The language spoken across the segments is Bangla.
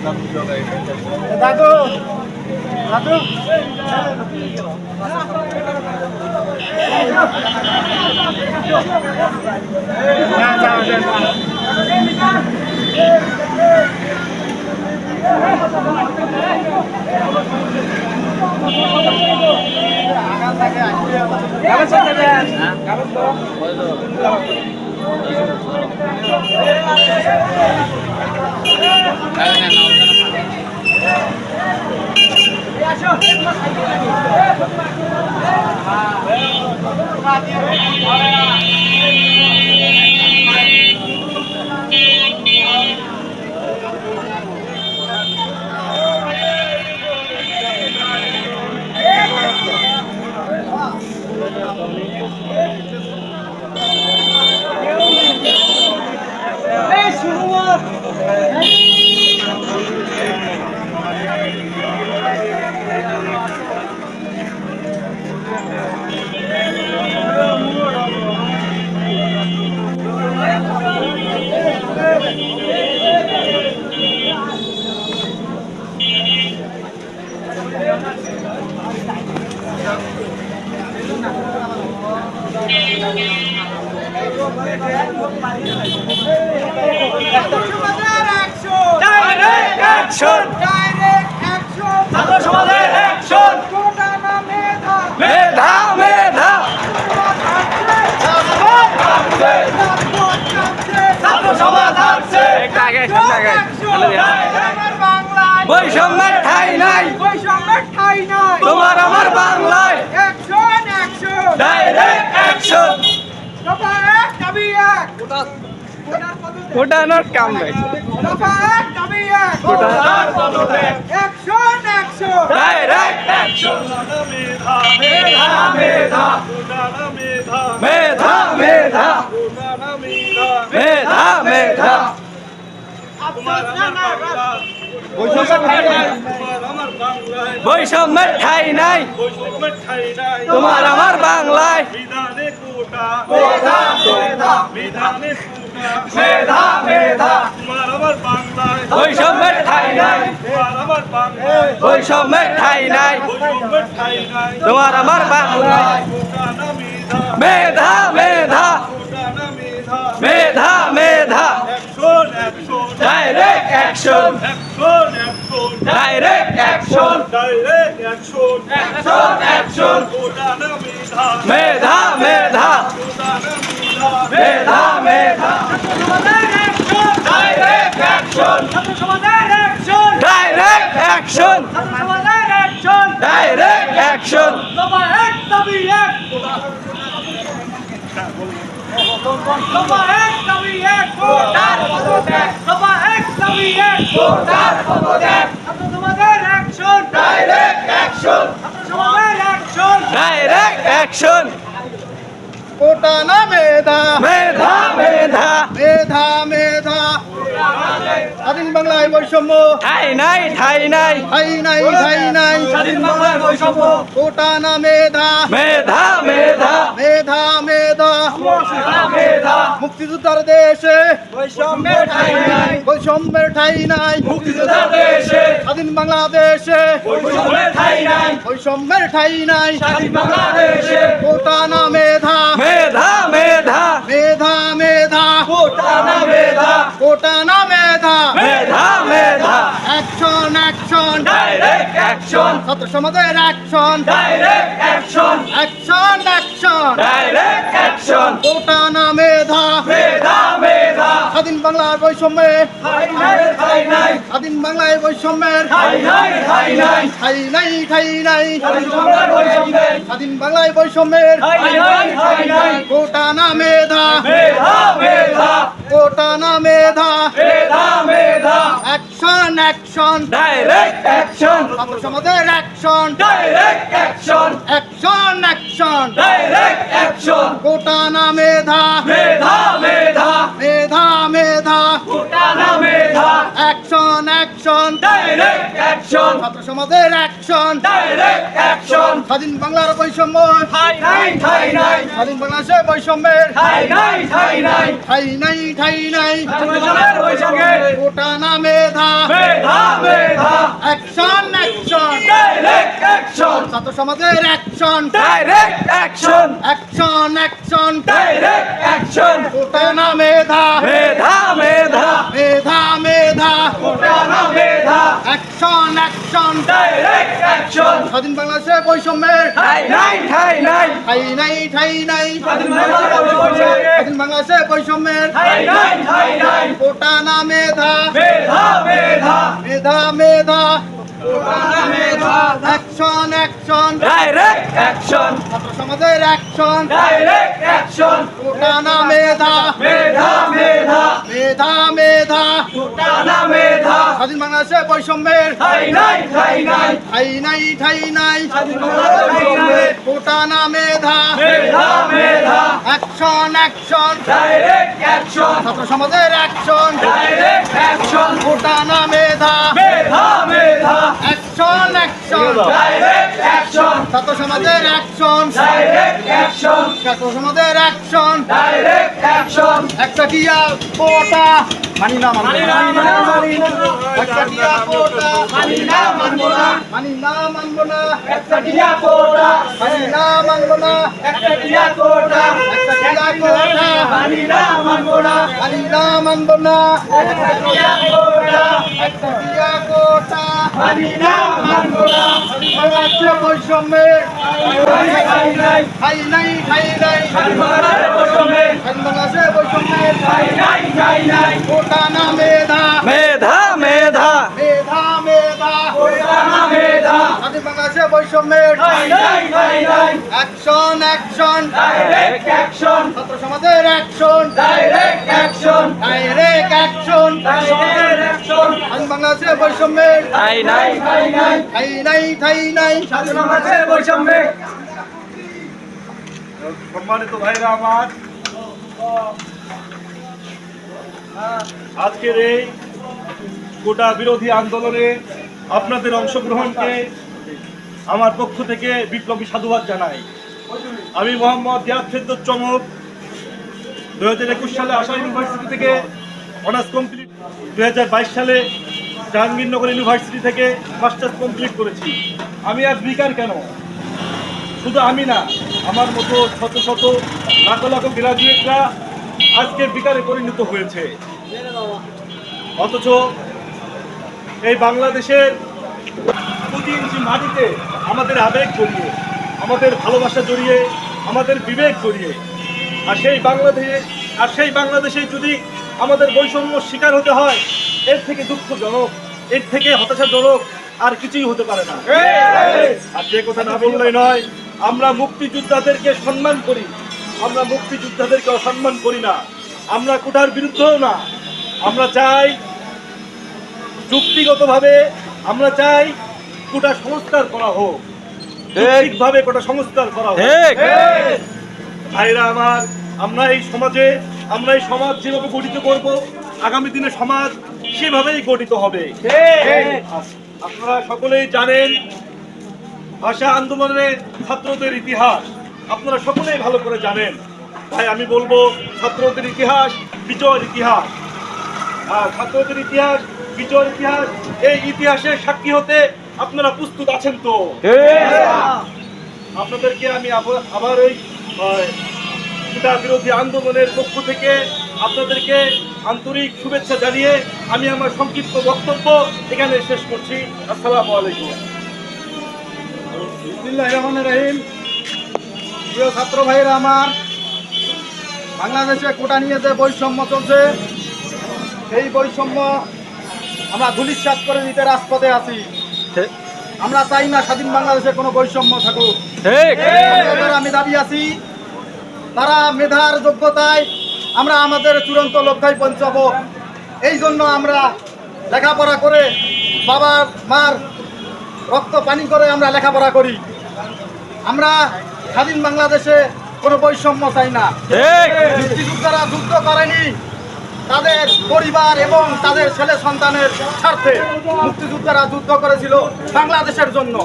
দাদু দাদু বৈষম্যের ঠাই নাই, তোমার আমার বাংলায় ডাইরেক্ট অ্যাকশন। ওটানোর কাম নাই, ডাইরেক্ট অ্যাকশন। মেধা মেধা মেধা মেধা মেধা বৈষম্যের ঠাই নাই, তোমার আমার বাংলায় মেধা মেধা বৈষম্যের ঠাই নাই, বৈষম্যের ঠাই নাই, তোমার আমার বাংলায় মেধা মেধা মেধা মেধা direct action, direct action, action action. মেধা মেধা মেধা মেধা direct action, direct action, direct action. Direct action, direct action. Quota না মেধা, মেধা মেধা মেধা মেধা স্বাধীন বাংলায় বৈষম্য ঠাই নাই, ঠাই নাই, ঠাই নাই, ঠাই নাই। স্বাধীন বাংলায় বৈষম্য কোটা না মেধা, মেধা মেধা মেধা মেধা মেধা মুক্তিযোদ্ধার দেশে বৈষম্যের ঠাই নাই, বৈষম্যের ঠাই নাই। মুক্তিযোদ্ধার দেশে স্বাধীন বাংলাদেশে বৈষম্যের ঠাই নাই, বৈষম্যের ঠাই নাই। স্বাধীন বাংলাদেশে কোটা না মেধা, মেধা মেধা মেধা মেধা কোটা না মেধা, কোটা না মেধা। মেধা মেধা অ্যাকশন অ্যাকশন, ডাইরেক্ট অ্যাকশন, ছাত্র সমাজের action, direct action, action action. Direct action. Quota না মেধা, মেধা মেধা স্বাধীন বাংলার বৈষম্যে, ঠাই নাই, ঠাই নাই, স্বাধীন বাংলায় বৈষম্যের ঠাই নাই, ঠাই নাই, ঠাই নাই, ঠাই নাই। স্বাধীন বাংলার বৈষম্যের স্বাধীন বাংলায় বৈষম্যের ঠাই নাই, ঠাই নাই, কোটা না মেধা, মেধা মেধা কোটা না মেধা। মেধা মেধা অ্যাকশন অ্যাকশন, ডাইরেক্ট অ্যাকশন, ছাত্র সমাজের action, direct action, action action. Direct action. Quota না মেধা, মেধা মেধা মেধা মেধা কোটা না মেধা, অ্যাকশন অ্যাকশন। ডাইরেক্ট অ্যাকশন, ছাত্র সমাজের অ্যাকশন, ডাইরেক্ট অ্যাকশন। স্বাধীন বাংলার বৈষম্য, ঠাই নাই, ঠাই নাই, স্বাধীন বাংলাদেশের বৈষম্যের ঠাই নাই, ঠাই নাই, ঠাই নাই, ঠাই নাই। স্বাধীন বাংলার বৈষম্যের কোটা না মেধা, মেধা অ্যাকশন অ্যাকশন ডাইরেক্ট অ্যাকশন ছাত্র সমাজের action direct action action action direct action quota না মেধা মেধা মেধা মেধা মেধা কোটা না মেধা অ্যাকশন অ্যাকশন ডাইরেক্ট অ্যাকশন স্বাধীন বাংলাদেশে বৈষম্যের ঠাই নাই ঠাই নাই ঠাই নাই ঠাই নাই স্বাধীন বাংলাদেশে স্বাধীন বাংলাদেশে বৈষম্যের ঠাই নাই ঠাই নাই কোটা না মেধা মেধা মেধা মেধা মেধা কোটা না মেধা অ্যাকশন অ্যাকশন ডাইরেক্ট অ্যাকশন ছাত্র সমাজের অ্যাকশন ডাইরেক্ট অ্যাকশন কোটা না মেধা মেধা মেধা মেধা মেধা কোটা না মেধা স্বাধীন বাংলাদেশে বৈষম্যের ঠাই নাই ঠাই নাই ঠাই নাই ঠাই নাই স্বাধীন বাংলাদেশে কোটা না মেধা মেধা মেধা অ্যাকশন অ্যাকশন ডাইরেক্ট অ্যাকশন ছাত্র সমাজের অ্যাকশন ডাইরেক্ট অ্যাকশন কোটা না মেধা মেধা মেধা অ্যাকশন অ্যাকশন ডাইরেক্ট অ্যাকশন ছাত্র সমাজের অ্যাকশন ডাইরেক্ট অ্যাকশন ছাত্র সমাজের অ্যাকশন ডাইরেক্ট অ্যাকশন একটা টিয়া কোটা মানি না মানি না একটা টিয়া কোটা মানি না মানবো না মানি না মানবো না একটা টিয়া কোটা মানি না মানবো না একটা টিয়া কোটা একটা টিয়া কোটা মানি না মানবো না মানি না মানবো না একটা টিয়া কোটা একটা টিয়া কোটা মানি না মানবো না বাংলাদেশে বৈষম্যের ঠাই নাই ঠাই নাই ঠাই নাই স্বাধীন বাংলাদেশে বৈষম্যে স্বাধীন বাংলাদেশে বৈষম্যের ঠাই নাই ঠাই নাই কোটা না মেধা মেধা মেধা মেধা মেধা কোটা না মেধা স্বাধীন বাংলাদেশে বৈষম্যের ঠাই নাই ঠাই নাই অ্যাকশন অ্যাকশন ডাইরেক্ট অ্যাকশন ছাত্র সমাজের action direct action direct action direct action স্বাধীন বাংলাদেশে বৈষম্যের ঠাই নাই ঠাই নাই ঠাই নাই ঠাই নাই স্বাধীন বাংলাদেশে বৈষম্যে সম্মানিত ভাইরা আমার, আজকের এই কোটা বিরোধী আন্দোলনে আপনাদের অংশগ্রহণকে আমার পক্ষ থেকে বিপ্লবী সাধুবাদ জানাই। আমি মোহাম্মদ জিয়াদ ফেরদৌস চমক 2021 সালে আশা ইউনিভার্সিটি থেকে অনার্স কমপ্লিট, 2022 সালে জাহাঙ্গীরনগর ইউনিভার্সিটি থেকে মাস্টার্স কমপ্লিট করেছি। আমি আজ বেকার কেন? শুধু আমি না, আমার মতো শত শত লাখ লাখ গ্রাজুয়েটরা আজকে বেকারে পরিণত হয়েছে। অথচ এই বাংলাদেশের প্রতি ইঞ্চি মাটিতে আমাদের আবেগ জড়িয়ে, আমাদের ভালোবাসা জড়িয়ে, আমাদের বিবেক জড়িয়ে, আর সেই বাংলাদেশে যদি আমাদের বৈষম্য শিকার হতে হয়, এর থেকে দুঃখজনক, এর থেকে হতাশাজনক আর কিছুই হতে পারে না। আর যে কথা না বললেই নয়, আমরা মুক্তিযোদ্ধাদেরকে সম্মান করি, আমরা মুক্তিযোদ্ধাদেরকে অসম্মান করি না, আমরা কোটার বিরুদ্ধেও না। আমরা চাই যুক্তিগতভাবে, আমরা চাই কোটা সংস্কার করা হোক, ঠিকভাবে কোটা সংস্কার করা হোক। ভাইরা আমার, আমরা এই সমাজ যেভাবে গঠিত করব, আগামী দিনে সমাজ সেভাবেই গঠিত হবে। আপনারা সকলেই জানেন ভাষা আন্দোলনের ছাত্রদের ইতিহাস, আপনারা সকলেই ভালো করে জানেন। তাই আমি বলবো, ছাত্রদের ইতিহাস বিজয়ের ইতিহাস, আর ছাত্রদের ইতিহাস বিজয়ের ইতিহাস, এই ইতিহাসের সাক্ষী হতে আপনারা প্রস্তুত আছেন তো? আপনাদেরকে আমি আবার ওই কোটা বিরোধী আন্দোলনের পক্ষ থেকে আপনাদেরকে আন্তরিক শুভেচ্ছা জানিয়ে আমি আমার সংক্ষিপ্ত বক্তব্য এখানে শেষ করছি। আসসালামু আলাইকুম। বিসমিল্লাহির রহমানির রহিম। প্রিয় ছাত্র ভাইরা আমার, বাংলাদেশে কোটা নিয়ে যে বৈষম্য চলছে, সেই বৈষম্য আমরা ধূলিসাৎ করে দিতে রাজপথে আছি। আমরা চাই না স্বাধীন বাংলাদেশে কোনো বৈষম্য থাকুক। আমি দাবি আছি, তারা মেধার যোগ্যতায় আমরা আমাদের চূড়ান্ত লক্ষ্যে পৌঁছাবো। এই জন্য আমরা লেখাপড়া করে, বাবার মার রক্ত পানি করে আমরা লেখাপড়া করি। আমরা স্বাধীন বাংলাদেশে কোনো বৈষম্য চাই না। মুক্তিযোদ্ধারা যুদ্ধ করেনি তাদের পরিবার এবং তাদের ছেলে সন্তানের স্বার্থে, মুক্তিযোদ্ধারা যুদ্ধ করেছিল বাংলাদেশের জন্য।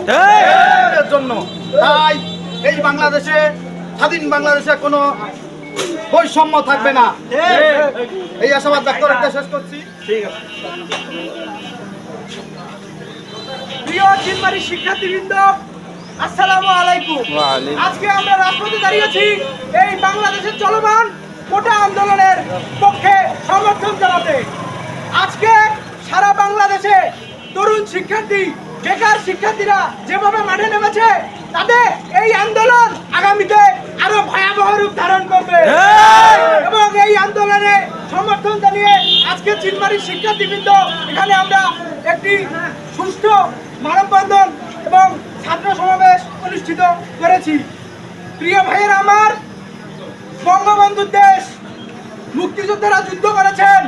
তাই এই বাংলাদেশে, স্বাধীন বাংলাদেশে কোনো বৈষম্য থাকবে না, এই আশাবাদ ব্যক্ত রেখে শেষ করছি। ঠিক আছে। চিনমারি শিক্ষার্থীবৃন্দ, আসসালামু আলাইকুম। আজকে আমরা রাজপথে দাঁড়িয়েছি এই বাংলাদেশের চলমান কোটা আন্দোলনের পক্ষে সমর্থন জানাতে। আজকে সারা বাংলাদেশে তরুণ শিক্ষার্থী, বেকার শিক্ষার্থীরা যেভাবে মাঠে নেমেছে, তাদের এই আন্দোলন আগামীতে আরো ভয়াবহ রূপ ধারণ করবে এবং এই আন্দোলনে সমর্থন জানিয়ে আজকে চিনমারির শিক্ষার্থীবৃন্দ এখানে আমরা একটি সুষ্ঠু মানববন্ধন এবং ছাত্র সমাবেশ অনুষ্ঠিত করেছি। প্রিয় ভাইয়েরা আমার, বঙ্গবন্ধুর দেশ, মুক্তিযোদ্ধারা যুদ্ধ করেছেন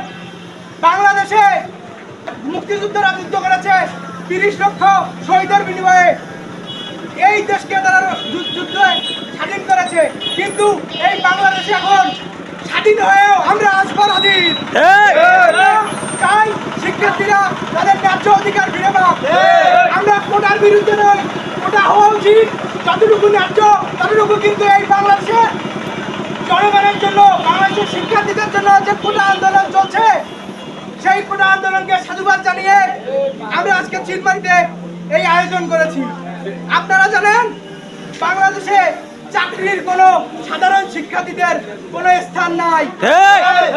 বাংলাদেশে, মুক্তিযোদ্ধারা যুদ্ধ করেছে 30 লক্ষ শহীদের বিনিময়ে এই দেশকে তারা যুদ্ধে স্বাধীন করেছে। কিন্তু এই বাংলাদেশে এখন স্বাধীন হয়েও আমরা আজ পরাধীন। তাই শিক্ষার্থীরা তাদের ন্যায্য অধিকার ফিরে পাক। আমরা কোটার বিরুদ্ধে নই, কোটা হওয়া উচিত, যতটুকু ন্যায্য ততটুকু। কিন্তু এই বাংলাদেশে জনগণের জন্য, বাংলাদেশের শিক্ষার্থীদের জন্য যে কোটা আন্দোলন চলছে, সেই কোটা আন্দোলনকে সাধুবাদ জানিয়ে আমরা আজকে চিনমারিতে এই আয়োজন করেছি। আপনারা জানেন, বাংলাদেশে চাকরির কোনো সাধারণ শিক্ষার্থীদের কোনো স্থান নাই।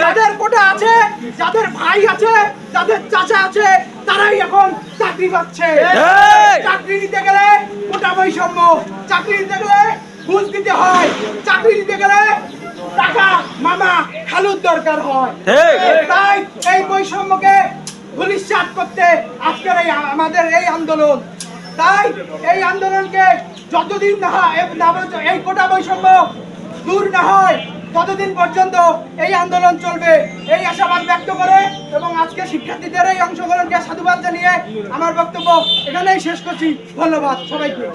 যাদের কোটা আছে, যাদের ভাই আছে, যাদের চাচা আছে, তারাই এখন চাকরি পাচ্ছে। চাকরি নিতে গেলে কোটা বৈষম্য, চাকরি নিতে গেলে ঘুষ দিতে হয়, চাকরি নিতে গেলে টাকা মামা খালুর দরকার হয়। তাই এই বৈষম্যকে ধূলিসাৎ করতে আজকের আমাদের এই আন্দোলন। তাই এই আন্দোলনকে যতদিন না হয়, এই কোটা বৈষম্য দূর না হয়, ততদিন পর্যন্ত এই আন্দোলন চলবে, এই আশাবাদ ব্যক্ত করে এবং আজকে শিক্ষার্থীদের এই অংশগ্রহণকে সাধুবাদ জানিয়ে আমার বক্তব্য এখানেই শেষ করছি। ধন্যবাদ সবাইকে।